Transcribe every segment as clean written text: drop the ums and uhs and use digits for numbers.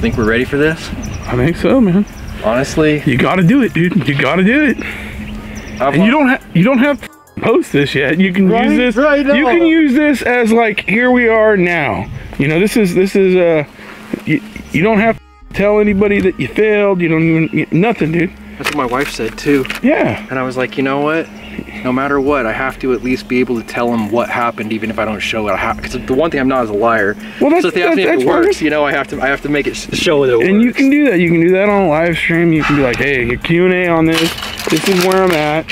Think we're ready for this? I think so, man. Honestly, you gotta do it, dude. You gotta do it. And you don't have to post this yet. You can use this. Right now. You can use this as like, here we are now. You know, this is you don't have to tell anybody that you failed. You don't even nothing, dude. That's what my wife said too. Yeah. And I was like, you know what? No matter what, I have to at least be able to tell them what happened, even if I don't show it. Because the one thing I'm not is a liar. Well, that's, so if it works, you know, I have to make it show that it works. And you can do that. You can do that on a live stream. You can be like, hey, your Q&A on this. This is where I'm at.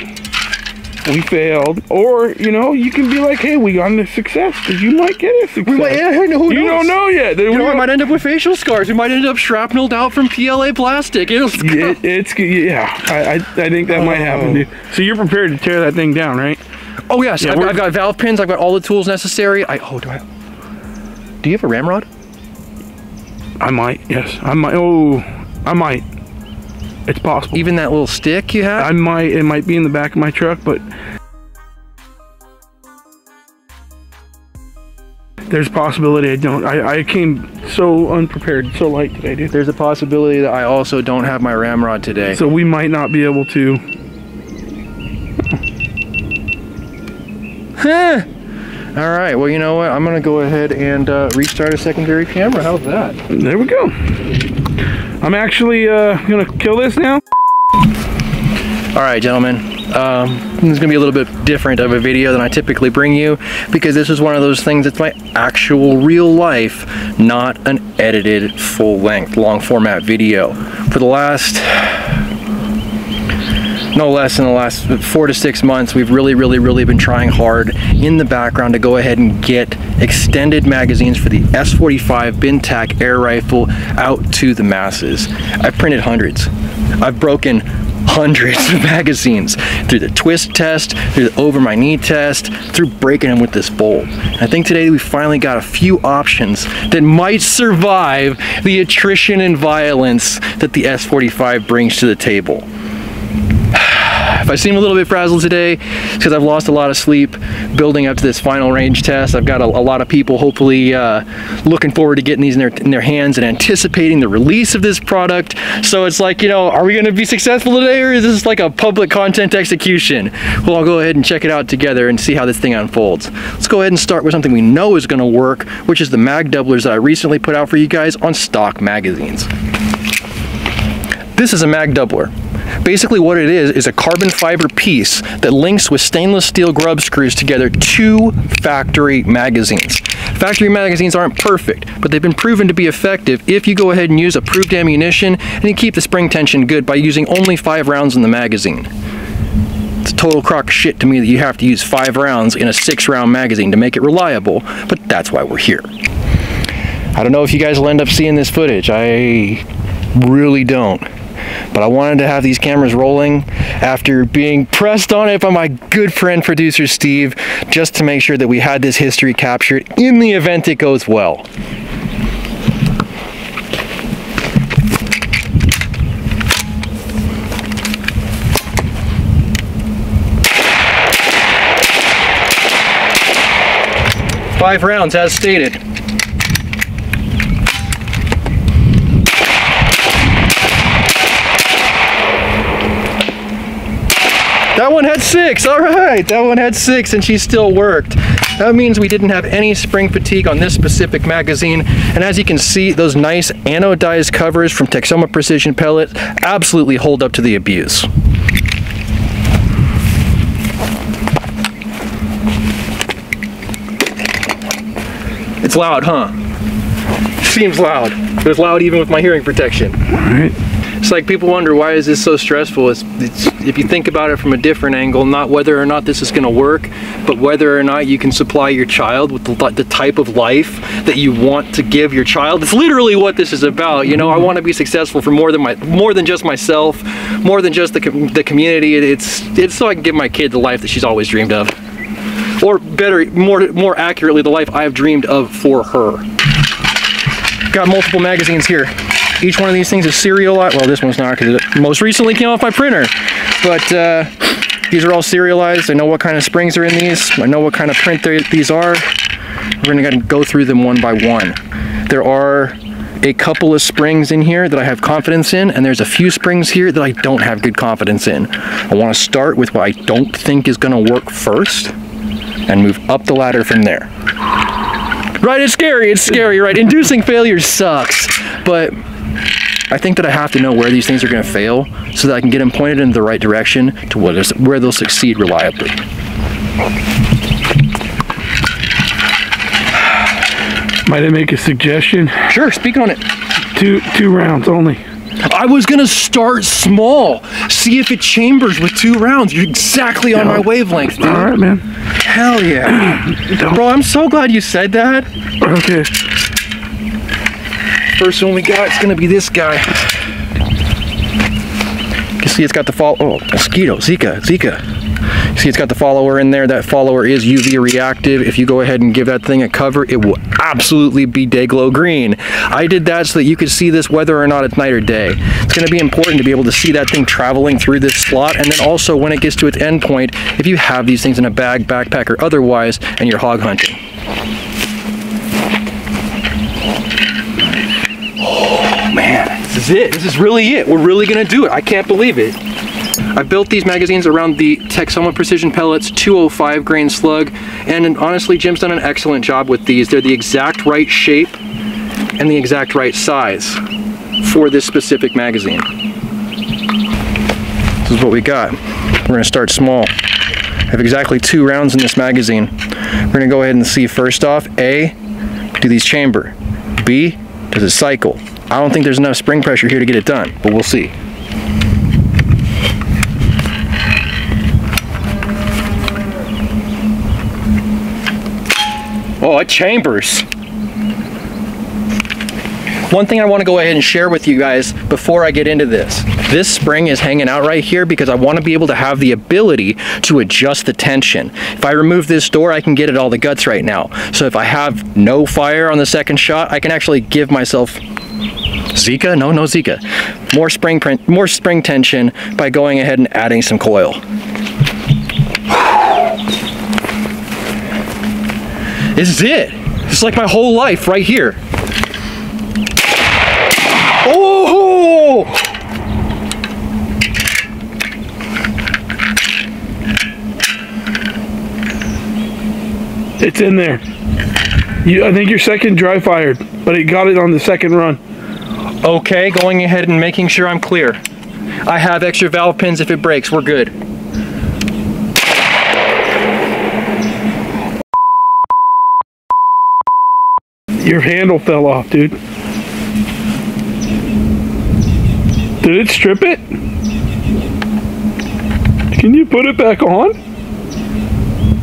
We failed. Or, you know, you can be like, hey, we got into success, because you might get a success. Who knows? You don't know yet. You know, I might end up with facial scars. We might end up shrapneled out from PLA plastic. Yeah, I think that might happen, dude. So you're prepared to tear that thing down, right? Oh yes, yeah, I've got valve pins. I've got all the tools necessary. Do you have a ramrod? I might. Yes, I might. Oh, I might. It's possible. Even that little stick you have? I might. It might be in the back of my truck, but there's a possibility I don't. I came so unprepared, so light today, dude. There's a possibility that I also don't have my ramrod today. So we might not be able to. Huh. All right, well, you know what? I'm gonna go ahead and restart a secondary camera. How's that? There we go. I'm actually gonna kill this now. All right, gentlemen. This is gonna be a little bit different of a video than I typically bring you, because this is one of those things that's my actual real life, not an edited full-length long format video. For the last, no less than the last 4 to 6 months, we've really been trying hard in the background to go ahead and get extended magazines for the S45 Bintac air rifle out to the masses. I've printed hundreds. I've broken hundreds of magazines through the twist test, through the over my knee test, through breaking them with this bolt. I think today we finally got a few options that might survive the attrition and violence that the S45 brings to the table. If I seem a little bit frazzled today, it's because I've lost a lot of sleep building up to this final range test. I've got a lot of people hopefully looking forward to getting these in their hands and anticipating the release of this product. So it's like, you know, are we going to be successful today, or is this like a public content execution? Well, I'll go ahead and check it out together and see how this thing unfolds. Let's go ahead and start with something we know is going to work, which is the mag doublers that I recently put out for you guys on stock magazines. This is a mag doubler. Basically what it is a carbon fiber piece that links with stainless steel grub screws together 2 factory magazines. Factory magazines aren't perfect, but they've been proven to be effective if you go ahead and use approved ammunition and you keep the spring tension good by using only 5 rounds in the magazine. It's a total crock of shit to me that you have to use 5 rounds in a 6-round magazine to make it reliable, but that's why we're here. I don't know if you guys will end up seeing this footage. I really don't. But I wanted to have these cameras rolling after being pressed on it by my good friend producer Steve, just to make sure that we had this history captured in the event it goes well. Five rounds as stated. That one had 6, all right. That one had 6 and she still worked. That means we didn't have any spring fatigue on this specific magazine. And as you can see, those nice anodized covers from Texoma Precision Pellet absolutely hold up to the abuse. It's loud, huh? Seems loud, but it's loud even with my hearing protection. All right. It's like people wonder, why is this so stressful? It's if you think about it from a different angle, not whether or not this is going to work, but whether or not you can supply your child with the type of life that you want to give your child. It's literally what this is about. You know, I want to be successful for more than just myself, more than just the community. It's so I can give my kid the life that she's always dreamed of, or better, more accurately, the life I've dreamed of for her. Got multiple magazines here. Each one of these things is serialized. Well, this one's not because it most recently came off my printer. But these are all serialized. I know what kind of springs are in these. I know what kind of print these are. We're going to go through them one by one. There are a couple of springs in here that I have confidence in, and there's a few springs here that I don't have good confidence in. I want to start with what I don't think is going to work first and move up the ladder from there. Right, it's scary, right? Inducing failure sucks, but I think that I have to know where these things are going to fail so that I can get them pointed in the right direction to where they'll succeed reliably. Might I make a suggestion? Sure, speak on it. Two rounds only. I was gonna start small, see if it chambers with 2 rounds. You're exactly on my wavelength, dude. All right, man. Hell yeah. Bro, I'm so glad you said that. Okay. First one we got is gonna be this guy. You can see it's got the mosquito, Zika. See, it's got the follower in there. That follower is UV reactive. If you go ahead and give that thing a cover, it will absolutely be day glow green. I did that so that you could see this whether or not it's night or day. It's going to be important to be able to see that thing traveling through this slot, and then also when it gets to its end point, if you have these things in a bag, backpack, or otherwise, and you're hog hunting. Oh man, this is it. This is really it. We're really going to do it. I can't believe it. I built these magazines around the Texoma Precision Pellets 205 grain slug, and honestly, Jim's done an excellent job with these. They're the exact right shape and the exact right size for this specific magazine. This is what we got. We're going to start small. I have exactly 2 rounds in this magazine. We're going to go ahead and see, first off, A, do these chamber? B, does it cycle? I don't think there's enough spring pressure here to get it done, but we'll see. Oh, it chambers. One thing I want to go ahead and share with you guys before I get into this. This spring is hanging out right here because I want to be able to have the ability to adjust the tension. If I remove this door, I can get at all the guts right now. So if I have no fire on the second shot, I can actually give myself Zika? No Zika. More spring tension by going ahead and adding some coil. This is it. This is like my whole life right here. Oh! It's in there. I think you're second dry fired, but it got it on the second run. Okay, going ahead and making sure I'm clear. I have extra valve pins if it breaks. We're good. Your handle fell off, dude. Did it strip it? Can you put it back on?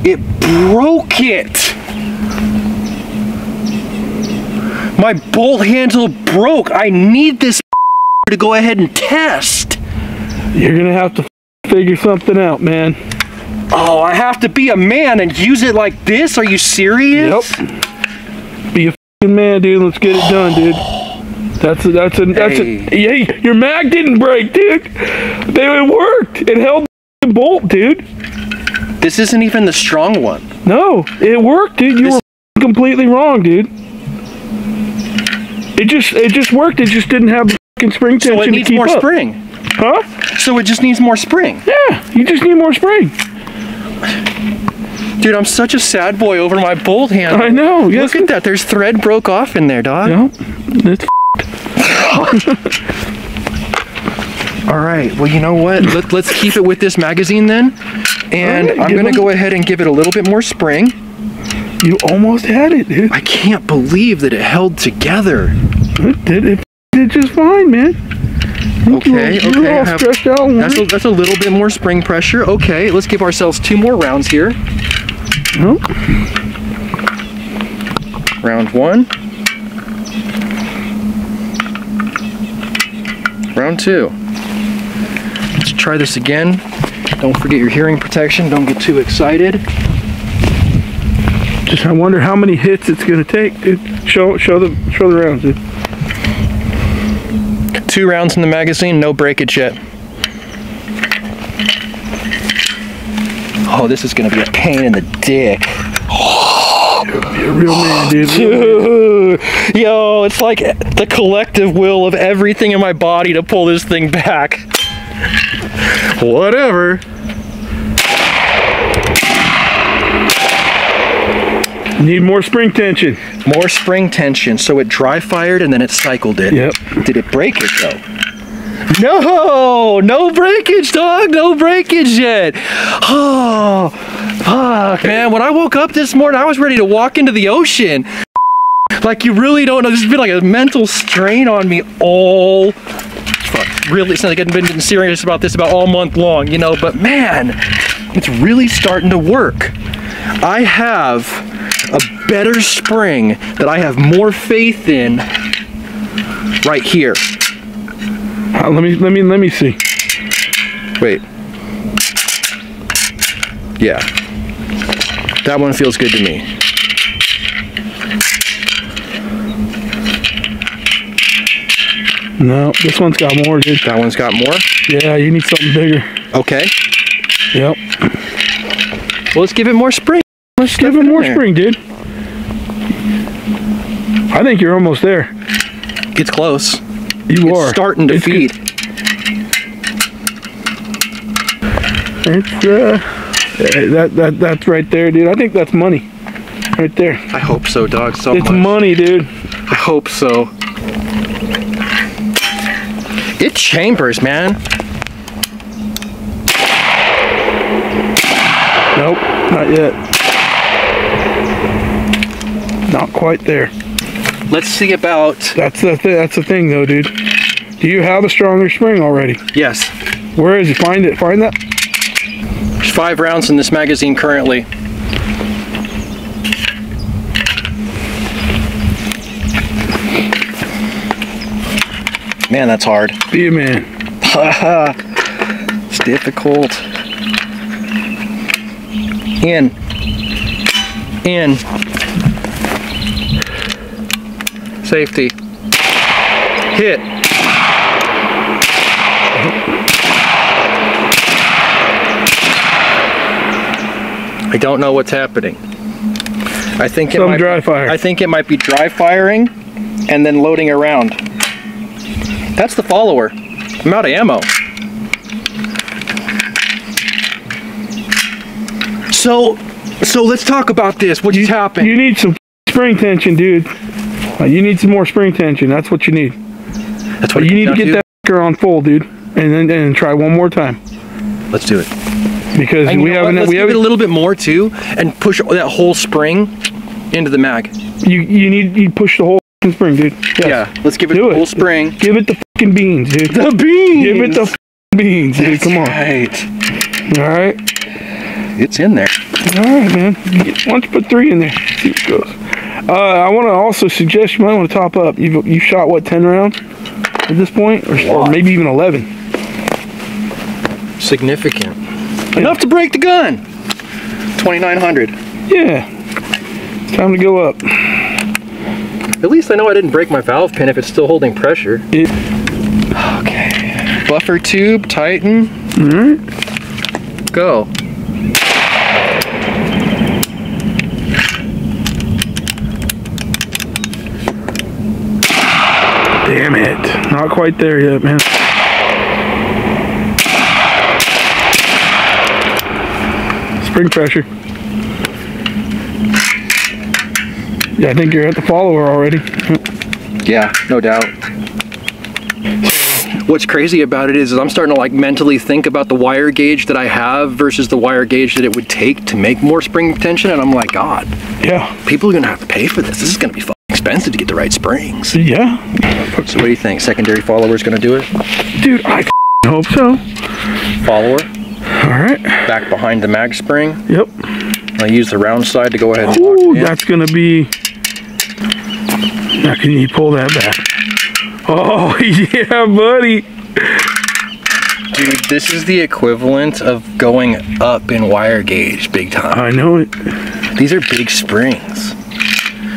It broke it. My bolt handle broke. I need this to go ahead and test. You're gonna have to figure something out, man. Oh, I have to be a man and use it like this? Are you serious? Yep. Be a man, dude. Let's get it done, dude. Hey, your mag didn't break, dude. It worked. It held the bolt, dude. This isn't even the strong one. No, it worked, dude. You were completely wrong, dude. It just worked. It just didn't have the spring tension. So it needs more spring. Huh? So it just needs more spring. Yeah, you just need more spring. Dude, I'm such a sad boy over my bolt handle. I know. Yes. Look at that. There's thread broke off in there, dog. Yep. It's all right. Well, you know what? Let's keep it with this magazine then. And right, I'm going to go ahead and give it a little bit more spring. You almost had it, dude. I can't believe that it held together. It did just fine, man. Okay. You're all stretched out. That's a little bit more spring pressure. Okay, let's give ourselves 2 more rounds here. Oh. Round 1. Round 2. Let's try this again. Don't forget your hearing protection. Don't get too excited. I wonder how many hits it's gonna take, dude. Show the rounds, dude. 2 rounds in the magazine, no breakage yet. Oh, this is gonna be a pain in the dick. Oh. Be a real man, dude. Dude. Yo, it's like the collective will of everything in my body to pull this thing back. Whatever. Need more spring tension. More spring tension. So it dry fired and then it cycled it. Yep. Did it break it though? No! No breakage, dog! No breakage yet! Oh, fuck, man. When I woke up this morning, I was ready to walk into the ocean. Like, you really don't know. This has been like a mental strain on me all... Fuck, really, it's not like I've been serious about this about all month long, you know, but man, it's really starting to work. I have a better spring that I have more faith in right here. Let me see. Wait. Yeah. That one feels good to me. No, this one's got more, dude. That one's got more? Yeah, you need something bigger. Okay. Yep. Well, let's give it more spring. Let's give it more spring, dude. I think you're almost there. It's close. You are. It's starting to feed. It's that's right there, dude. I think that's money. Right there. I hope so, dog. So it's much. Money, dude. I hope so. It chambers, man. Nope, not yet. Not quite there. Let's see about... That's the thing, though, dude. Do you have a stronger spring already? Yes. Where is it? Find it. Find that. There's 5 rounds in this magazine currently. Man, that's hard. Be a man. It's difficult. In. Safety. Hit. I don't know what's happening. I think it might dry fire. I think it might be dry firing and then loading around. That's the follower. I'm out of ammo. So let's talk about this. What just happened? You need some spring tension, dude. You need some more spring tension. That's what you need. That's what you need to get that fucker on full, dude, and then try one more time. Let's do it. Because we haven't. Let's give it a little bit more too, and push that whole spring into the mag. You push the whole spring, dude. Yes. Yeah. Let's give it the whole spring. Give it the fucking beans, dude. The beans. Give it the beans, dude. Come on. Right. All right. It's in there. All right, man. Why don't you put 3 in there? See what goes. I want to also suggest you might want to top up. You shot what, 10 rounds at this point, or maybe even 11. Significant. Yeah. Enough to break the gun. 2,900. Yeah. It's time to go up. At least I know I didn't break my valve pin if it's still holding pressure. Okay. Buffer tube, tighten. Alright. Go. Damn it. Not quite there yet, man. Spring pressure. Yeah, I think you're at the follower already. Yeah, no doubt. What's crazy about it is I'm starting to like mentally think about the wire gauge that I have versus the wire gauge that it would take to make more spring tension, and I'm like, God, yeah, people are gonna have to pay for this. This is gonna be fucking expensive to get the right springs. Yeah. So what do you think? Secondary follower's gonna do it? Dude, I hope so. Follower. All right. Back behind the mag spring. Yep. I use the round side to go ahead and lock it in. That's gonna be. Now can you pull that back? Oh yeah, buddy. Dude, this is the equivalent of going up in wire gauge big time. I know it. These are big springs.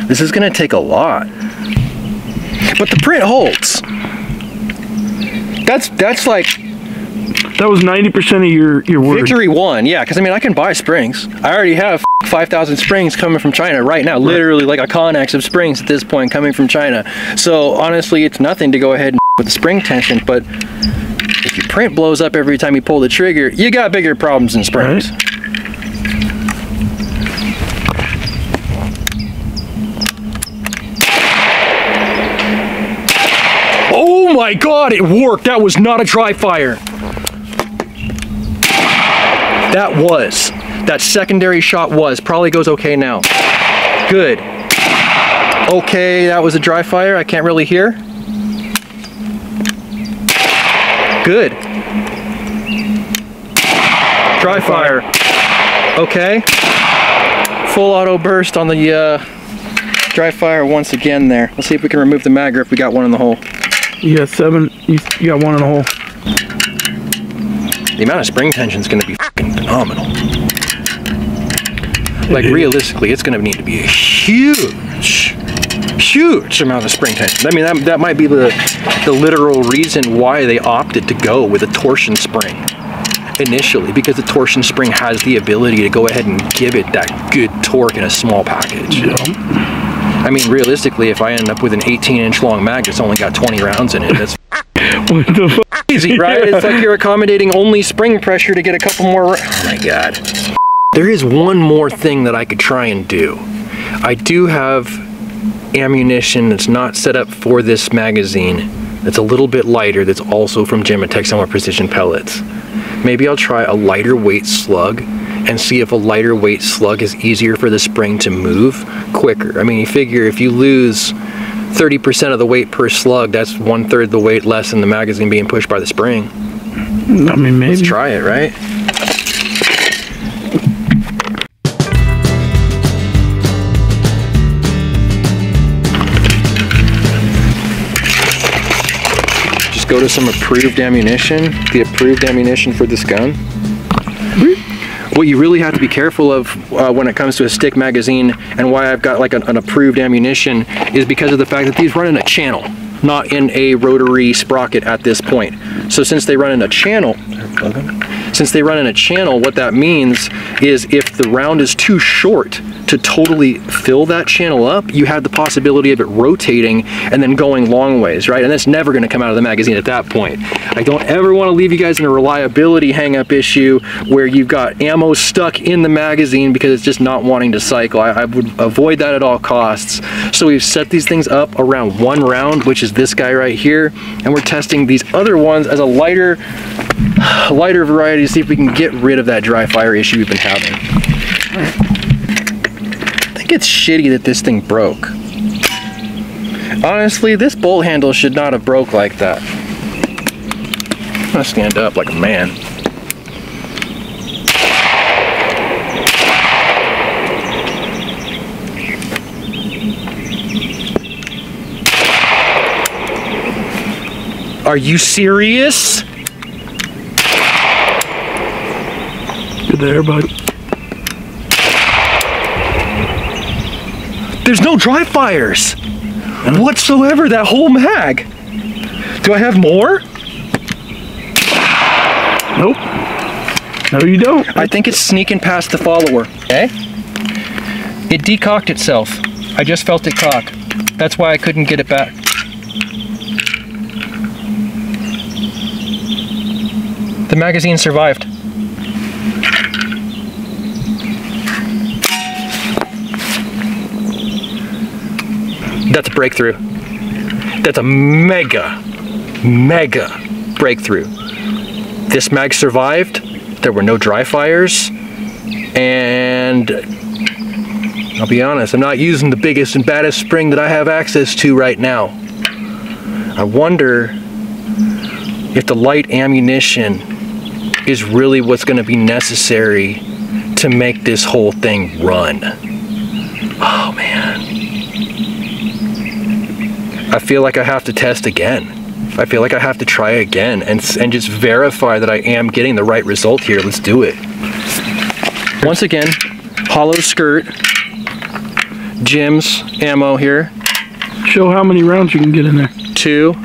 This is gonna take a lot. But the print holds. That's like That was 90% of your word. Victory won, yeah, because I mean, I can buy springs. I already have 5,000 springs coming from China right now, literally like a Connex of springs at this point coming from China. So honestly, it's nothing to go ahead and with the spring tension, but if your print blows up every time you pull the trigger, you got bigger problems than springs. Right. Oh my God, it worked. That was not a dry fire. That secondary shot was. Probably goes okay now. Good. Okay, that was a dry fire. I can't really hear. Good. Dry fire. Okay. Full auto burst on the dry fire once again there. Let's see if we can remove the mag or if we got one in the hole. You got 7. You got one in the hole. The amount of spring tension is going to be fucking phenomenal. Like realistically, it's going to need to be a huge amount of spring tension. I mean, that might be the literal reason why they opted to go with a torsion spring initially, because the torsion spring has the ability to go ahead and give it that good torque in a small package. Yeah. I mean, realistically, if I end up with an 18-inch long mag that's only got 20 rounds in it, that's what the fuck? Easy, right? Yeah. It's like you're accommodating only spring pressure to get a couple more. Oh my God. There is one more thing that I could try and do. I do have ammunition that's not set up for this magazine that's a little bit lighter, that's also from Gematech Summer Precision Pellets. Maybe I'll try a lighter weight slug and see if a lighter weight slug is easier for the spring to move quicker. I mean, you figure if you lose 30% of the weight per slug, that's 1/3 the weight less than the magazine being pushed by the spring. I mean, maybe. Let's try it, right? Just go to some approved ammunition, the approved ammunition for this gun. What you really have to be careful of when it comes to a stick magazine, and why I've got like an approved ammunition, is because of the fact that these run in a channel, not in a rotary sprocket at this point. So since they run in a channel, what that means is if the round is too short to totally fill that channel up, you have the possibility of it rotating and then going long ways, right? And that's never going to come out of the magazine at that point. I don't ever want to leave you guys in a reliability hang-up issue where you've got ammo stuck in the magazine because it's just not wanting to cycle. I would avoid that at all costs. So we've set these things up around 1 round, which is this guy right here, and we're testing these other ones as a lighter variety to see if we can get rid of that dry fire issue we've been having. I think it's shitty that this thing broke. Honestly, this bolt handle should not have broke like that. I'm gonna stand up like a man. Are you serious? Good there, bud. There's no dry fires whatsoever, that whole mag. Do I have more? Nope. No, you don't. I think it's sneaking past the follower. Okay? It decocked itself. I just felt it cock. That's why I couldn't get it back. The magazine survived. That's a breakthrough. That's a mega breakthrough. This mag survived. There were no dry fires. And I'll be honest, I'm not using the biggest and baddest spring that I have access to right now. I wonder if the light ammunition is really what's going to be necessary to make this whole thing run. Oh man. I feel like I have to test again. I feel like I have to try again and just verify that I am getting the right result here. Let's do it. Once again, hollow skirt, Jim's ammo here. Show how many rounds you can get in there. 2.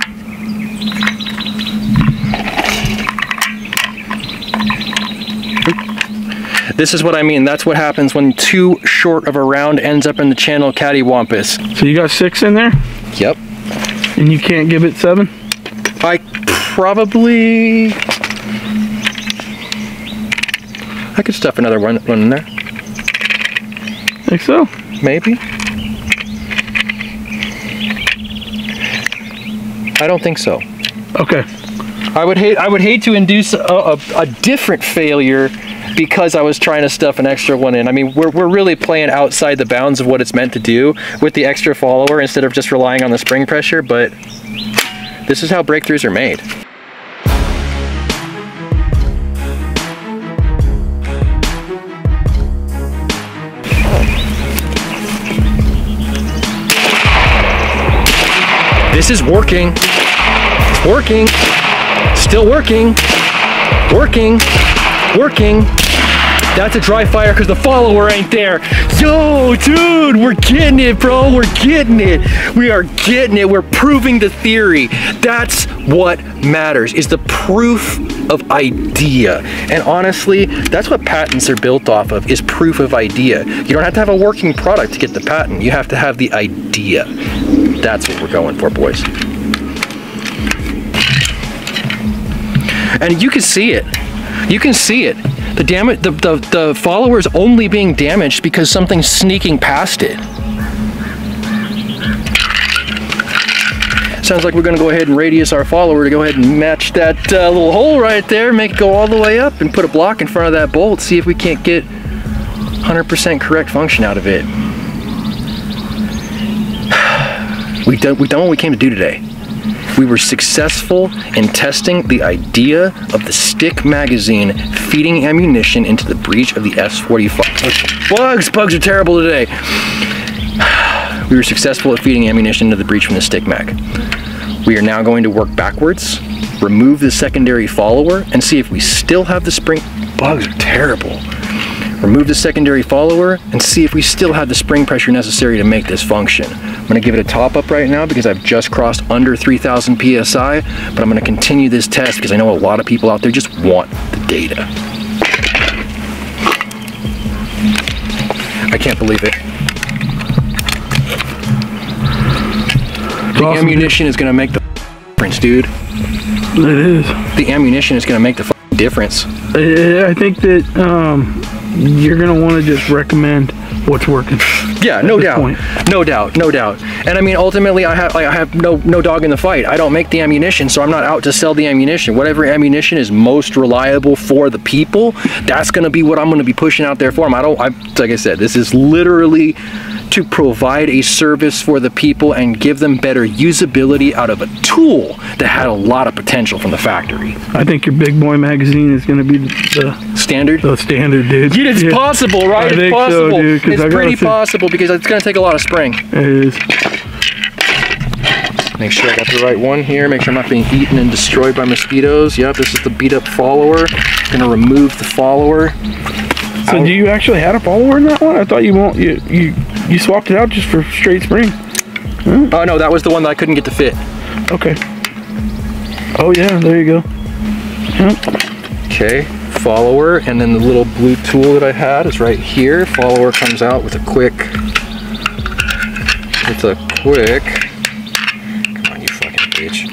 This is what I mean. That's what happens when too short of a round ends up in the channel cattywampus. So you got 6 in there? Yep. And you can't give it 7? I probably... I could stuff another one in there. Think so? Maybe. I don't think so. Okay. I would hate to induce a different failure because I was trying to stuff an extra one in. I mean, we're really playing outside the bounds of what it's meant to do with the extra follower instead of just relying on the spring pressure, but this is how breakthroughs are made. This is working. Working. Still working. Working. Working. That's a dry fire because the follower ain't there. Yo, dude, we're getting it, bro. We're getting it. We are getting it. We're proving the theory. That's what matters, is the proof of idea. And honestly, that's what patents are built off of, is proof of idea. You don't have to have a working product to get the patent. You have to have the idea. That's what we're going for, boys. And you can see it. You can see it. The follower is only being damaged because something's sneaking past it. Sounds like we're going to go ahead and radius our follower to go ahead and match that little hole right there, make it go all the way up, and put a block in front of that bolt, see if we can't get 100% correct function out of it. We've done what we came to do today. We were successful in testing the idea of the stick magazine feeding ammunition into the breech of the S45. Bugs are terrible today. We were successful at feeding ammunition into the breech from the stick mag. We are now going to work backwards, remove the secondary follower, and see if we still have the spring. Bugs are terrible. Remove the secondary follower and see if we still have the spring pressure necessary to make this function. I'm gonna give it a top up right now because I've just crossed under 3,000 PSI, but I'm gonna continue this test because I know a lot of people out there just want the data. I can't believe it. The ammunition is gonna make the difference, dude. It is. The ammunition is gonna make the difference. I think that you're gonna want to just recommend what's working. Yeah, no doubt, no doubt, no doubt. And I mean, ultimately, I have no dog in the fight. I don't make the ammunition, so I'm not out to sell the ammunition. Whatever ammunition is most reliable for the people, that's gonna be what I'm gonna be pushing out there for them. Like I said, this is literally to provide a service for the people and give them better usability out of a tool that had a lot of potential from the factory. I think your big boy magazine is going to be the standard. The standard, dude. It's possible, right? It's possible. So, dude, it's pretty possible because it's going to take a lot of spring. It is. Make sure I got the right one here. Make sure I'm not being eaten and destroyed by mosquitoes. Yep, this is the beat up follower. Going to remove the follower. So do you actually have a follower in that one? I thought you swapped it out just for straight spring. Huh? Oh no, that was the one that I couldn't get to fit. Okay. Oh yeah, there you go. Yep. Okay, follower, and then the little blue tool that I had is right here. Follower comes out with a quick, come on, you fucking bitch.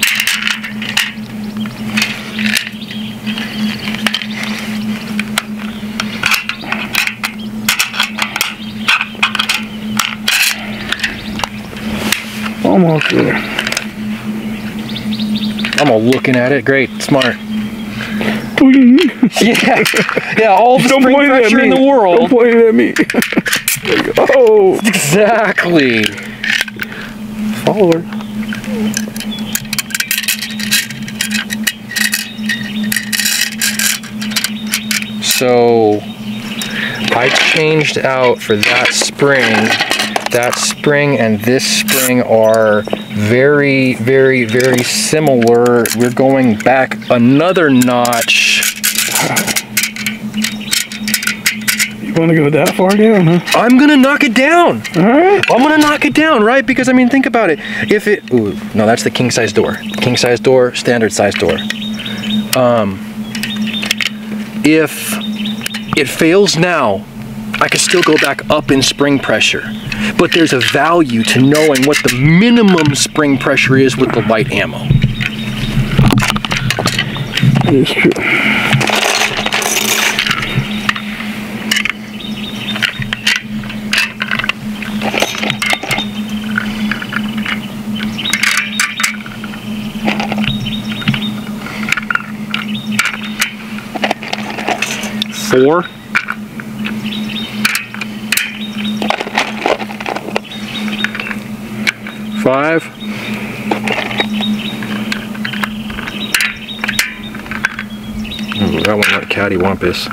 Almost there. I'm all looking at it. Great, smart. Yeah, all the spring pressure in the world. Don't point it at me. There you go. Oh, exactly. Follower. So I changed out for that spring. That spring and this spring are very, very, very similar. We're going back another notch. You want to go that far down, huh? I'm gonna knock it down. All right. I'm gonna knock it down, right? Because I mean, think about it. If it, ooh, no, that's the king size door. King size door, standard size door. If it fails now, I can still go back up in spring pressure. But there's a value to knowing what the minimum spring pressure is with the light ammo. It is true. Four. 5. Ooh, that one went cattywampus.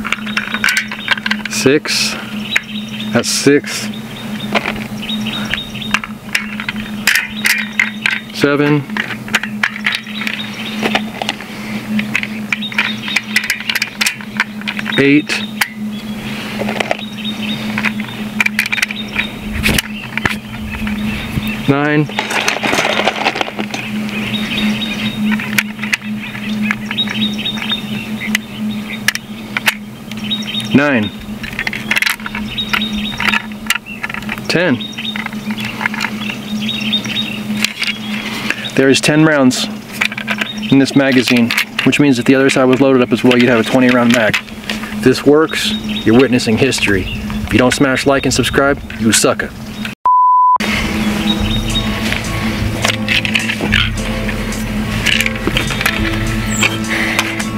6. That's 6. 7. 8. 9. 9. 10. There's 10 rounds in this magazine, which means if the other side was loaded up as well, you'd have a 20 round mag. If this works, you're witnessing history. If you don't smash like and subscribe, you sucker.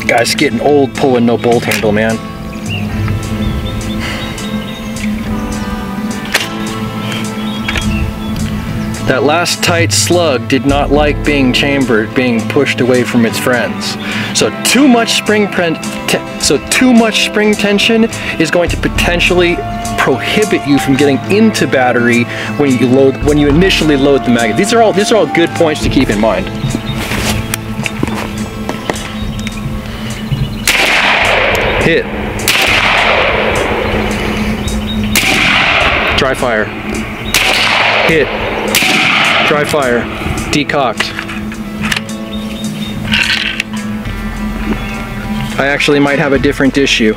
Guy's getting old pulling no bolt handle, man. That last tight slug did not like being chambered, being pushed away from its friends. So too much spring tension is going to potentially prohibit you from getting into battery when you initially load the magazine. These are all good points to keep in mind. Hit. Dry fire. Hit. Dry fire. Decocked. I actually might have a different issue.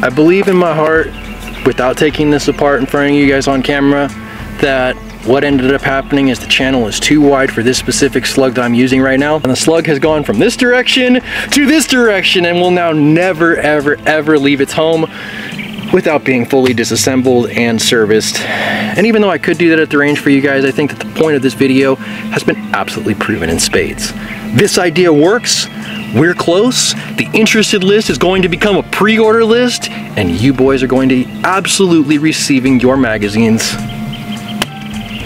I believe in my heart, without taking this apart in front of you guys on camera, that what ended up happening is the channel is too wide for this specific slug that I'm using right now. And the slug has gone from this direction to this direction and will now never, ever, ever leave its home without being fully disassembled and serviced. And even though I could do that at the range for you guys, I think that the point of this video has been absolutely proven in spades. This idea works. We're close. The interested list is going to become a pre-order list, and you boys are going to be absolutely receiving your magazines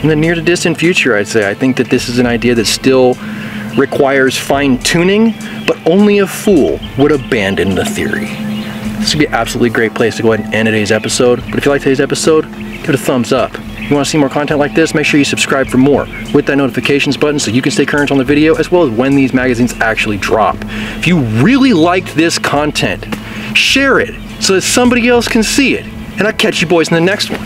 in the near to distant future, I'd say. I think that this is an idea that still requires fine-tuning, but only a fool would abandon the theory. This would be an absolutely great place to go ahead and end today's episode. But if you like today's episode, give it a thumbs up. If you want to see more content like this, make sure you subscribe for more with that notifications button so you can stay current on the video as well as when these magazines actually drop. If you really liked this content, share it so that somebody else can see it. And I'll catch you boys in the next one.